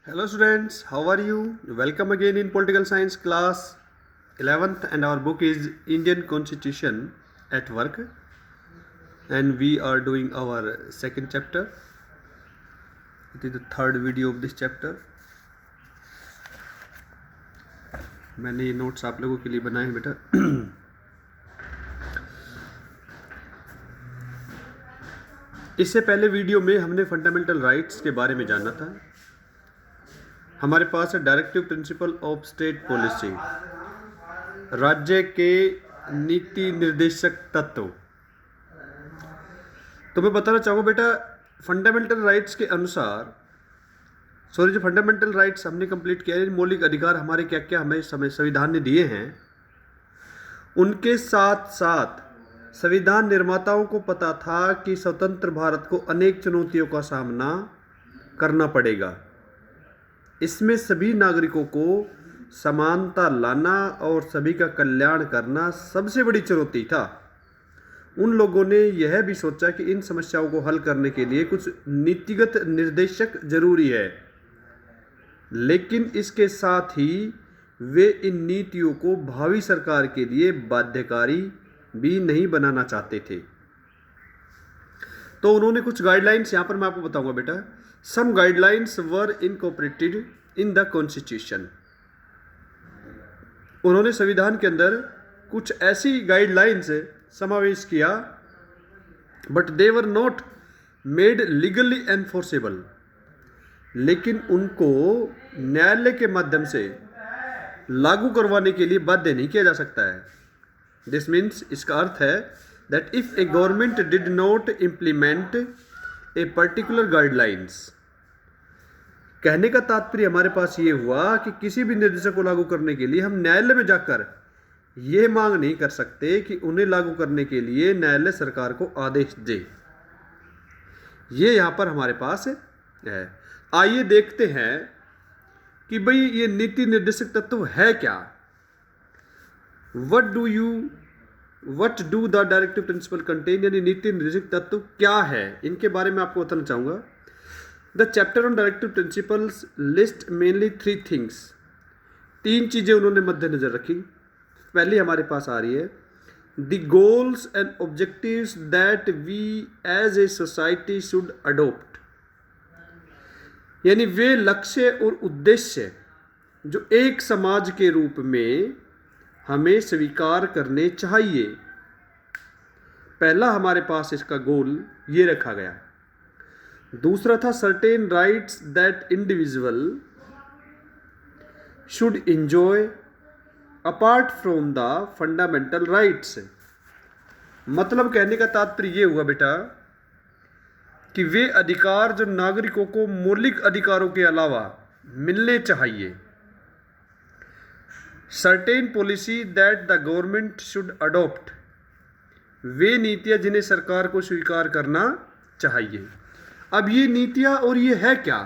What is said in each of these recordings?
Hello students, how are you? Welcome again in Political Science class 11th and our book is Indian Constitution at Work and we are doing our second chapter. It is the third video of this chapter. मैंने ये notes आप लोगों के लिए बनाए हैं बेटा. इससे पहले वीडियो में हमने फंडामेंटल राइट्स के बारे में जाना था. हमारे पास है directive principle of state policy, राज्य के नीति निर्देशक तत्व. तो मैं बताना चाहूँगा बेटा, फंडामेंटल राइट्स के अनुसार जो फंडामेंटल राइट्स हमने कंप्लीट किया है, मौलिक अधिकार हमारे क्या क्या हमें संविधान ने दिए हैं, उनके साथ साथ संविधान निर्माताओं को पता था कि स्वतंत्र भारत को अनेक चुनौतियों का सामना करना पड़ेगा. इसमें सभी नागरिकों को समानता लाना और सभी का कल्याण करना सबसे बड़ी चुनौती था. उन लोगों ने यह भी सोचा कि इन समस्याओं को हल करने के लिए कुछ नीतिगत निर्देशक जरूरी है, लेकिन इसके साथ ही वे इन नीतियों को भावी सरकार के लिए बाध्यकारी भी नहीं बनाना चाहते थे. तो उन्होंने कुछ गाइडलाइंस यहाँ पर मैं आपको बताऊंगा बेटा. Some guidelines were incorporated in the Constitution. उन्होंने संविधान के अंदर कुछ ऐसी गाइडलाइंस समावेश किया, but they were not made legally enforceable. लेकिन उनको न्यायालय के माध्यम से लागू करवाने के लिए बाध्य नहीं किया जा सकता है. दिस मीन्स, इसका अर्थ है that if A government did not implement a particular guidelines, कहने का तात्पर्य हमारे पास ये हुआ कि किसी भी निर्देशक को लागू करने के लिए हम न्यायालय में जाकर ये मांग नहीं कर सकते कि उन्हें लागू करने के लिए न्यायालय सरकार को आदेश दे. ये यहाँ पर हमारे पास है. आइए देखते हैं कि भाई ये नीति निर्देशक तत्व है क्या. What do the directive principle contain, यानी नीति निर्देशक तत्व क्या है, इनके बारे में आपको बताना चाहूँगा. The chapter on directive principles list mainly 3 things. 3 चीज़ें उन्होंने मद्देनजर रखी. पहली हमारे पास आ रही है the goals and objectives that we as a society should adopt, यानी वे लक्ष्य और उद्देश्य जो एक समाज के रूप में हमें स्वीकार करने चाहिए. पहला हमारे पास इसका गोल ये रखा गया. दूसरा था certain rights that individual should enjoy apart from the fundamental rights. मतलब कहने का तात्पर्य ये हुआ बेटा कि वे अधिकार जो नागरिकों को मौलिक अधिकारों के अलावा मिलने चाहिए. Certain policy that the government should adopt, वे नीतियां जिन्हें सरकार को स्वीकार करना चाहिए. अब ये नीतियां और ये है क्या,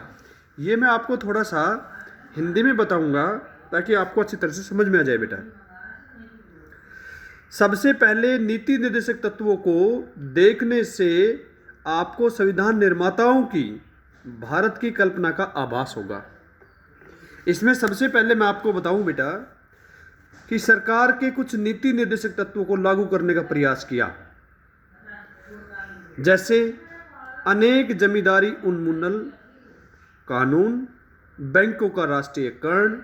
ये मैं आपको थोड़ा सा हिंदी में बताऊंगा ताकि आपको अच्छी तरह से समझ में आ जाए बेटा. सबसे पहले नीति निर्देशक तत्वों को देखने से आपको संविधान निर्माताओं की भारत की कल्पना का आभास होगा. इसमें सबसे पहले मैं आपको बताऊं बेटा कि सरकार के कुछ नीति निर्देशक तत्वों को लागू करने का प्रयास किया, जैसे अनेक जमींदारी उन्मूलन कानून, बैंकों का राष्ट्रीयकरण,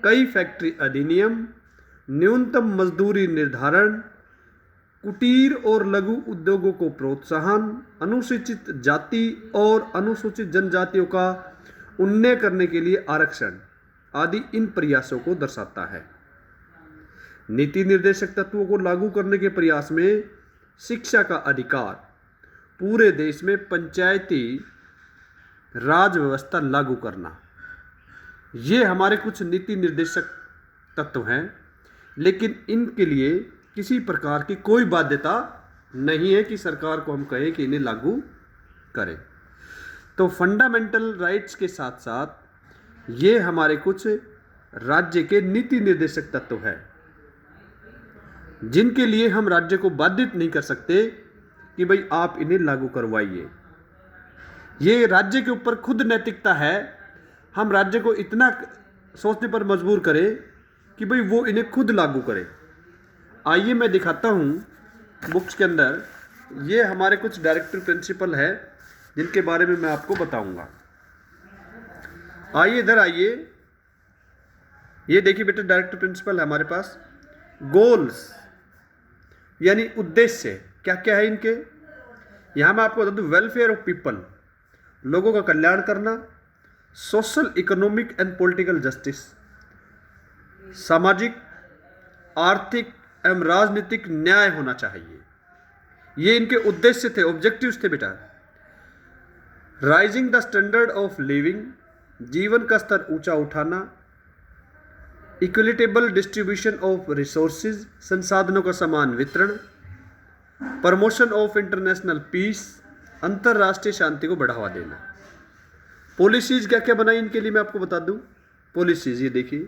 कई फैक्ट्री अधिनियम, न्यूनतम मजदूरी निर्धारण, कुटीर और लघु उद्योगों को प्रोत्साहन, अनुसूचित जाति और अनुसूचित जनजातियों का उन्नयन करने के लिए आरक्षण आदि इन प्रयासों को दर्शाता है. नीति निर्देशक तत्वों को लागू करने के प्रयास में शिक्षा का अधिकार, पूरे देश में पंचायती राज व्यवस्था लागू करना, ये हमारे कुछ नीति निर्देशक तत्व हैं. लेकिन इनके लिए किसी प्रकार की कोई बाध्यता नहीं है कि सरकार को हम कहें कि इन्हें लागू करें. तो फंडामेंटल राइट्स के साथ साथ ये हमारे कुछ राज्य के नीति निर्देशक तत्व हैं जिनके लिए हम राज्य को बाधित नहीं कर सकते कि भाई आप इन्हें लागू करवाइए. ये राज्य के ऊपर खुद नैतिकता है हम राज्य को इतना सोचने पर मजबूर करें कि भाई वो इन्हें खुद लागू करे। आइए मैं दिखाता हूँ बुक्स के अंदर, ये हमारे कुछ डायरेक्टिव प्रिंसिपल है जिनके बारे में मैं आपको बताऊंगा। आइए इधर आइए, ये देखिए बेटा डायरेक्टिव प्रिंसिपल है हमारे पास। गोल्स यानी उद्देश्य क्या क्या है इनके, यहाँ मैं आपको बता दूँ। वेलफेयर ऑफ पीपल, लोगों का कल्याण करना। Social, economic and political justice, सामाजिक, आर्थिक एवं राजनीतिक न्याय होना चाहिए। ये इनके उद्देश्य थे, ऑब्जेक्टिव्स थे बेटा। Rising the standard of living, जीवन का स्तर ऊंचा उठाना। इक्विटेबल डिस्ट्रीब्यूशन ऑफ रिसोर्सेज, संसाधनों का समान वितरण। प्रमोशन ऑफ इंटरनेशनल पीस, अंतरराष्ट्रीय शांति को बढ़ावा देना। पॉलिसीज क्या क्या बनाई इनके लिए मैं आपको बता दूं। पॉलिसीज ये देखिए,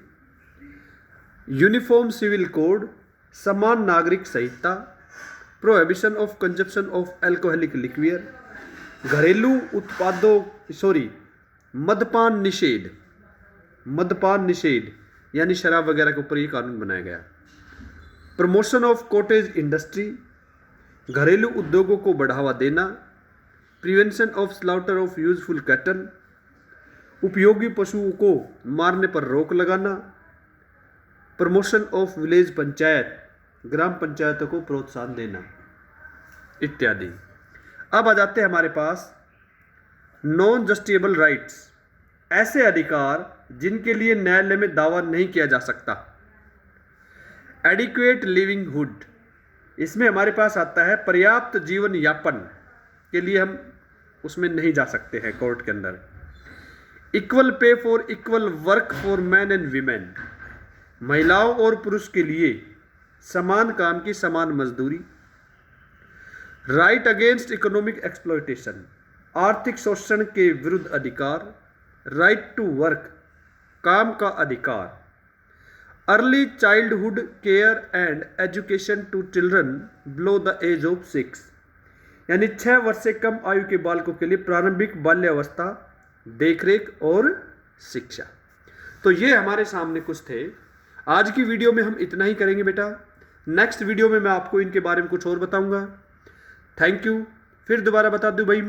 यूनिफॉर्म सिविल कोड, समान नागरिक संहिता। Prohibition of consumption of alcoholic liquor, घरेलू उत्पादों मदपान निषेध, मदपान निषेध यानी शराब वगैरह के ऊपर ये कानून बनाया गया। प्रमोशन ऑफ कॉटेज इंडस्ट्री, घरेलू उद्योगों को बढ़ावा देना। Prevention of slaughter of useful cattle, उपयोगी पशुओं को मारने पर रोक लगाना। प्रमोशन ऑफ विलेज पंचायत, ग्राम पंचायतों को प्रोत्साहन देना इत्यादि। अब आ जाते हैं हमारे पास नॉन जस्टिएबल राइट्स, ऐसे अधिकार जिनके लिए न्यायालय में दावा नहीं किया जा सकता। एडिक्वेट लिविंगहुड, इसमें हमारे पास आता है पर्याप्त जीवन यापन के लिए हम उसमें नहीं जा सकते हैं कोर्ट के अंदर। Equal pay for equal work for man and women, महिलाओं और पुरुष के लिए समान काम की समान मजदूरी। राइट अगेंस्ट इकोनॉमिक एक्सप्लॉयटेशन, आर्थिक शोषण के विरुद्ध अधिकार। राइट टू वर्क, काम का अधिकार। Early childhood care and education to children below the age of 6, यानी 6 वर्ष से कम आयु के बालकों के लिए प्रारंभिक बाल्यावस्था, देखरेख और शिक्षा। तो ये हमारे सामने कुछ थे। आज की वीडियो में हम इतना ही करेंगे बेटा। नेक्स्ट वीडियो में मैं आपको इनके बारे में कुछ और बताऊंगा। Thank you. फिर दोबारा बता दूं भाई,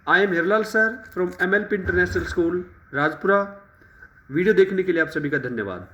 I am Hiralal sir from MLP international school Rajpura. Video देखने के लिए आप सभी का धन्यवाद।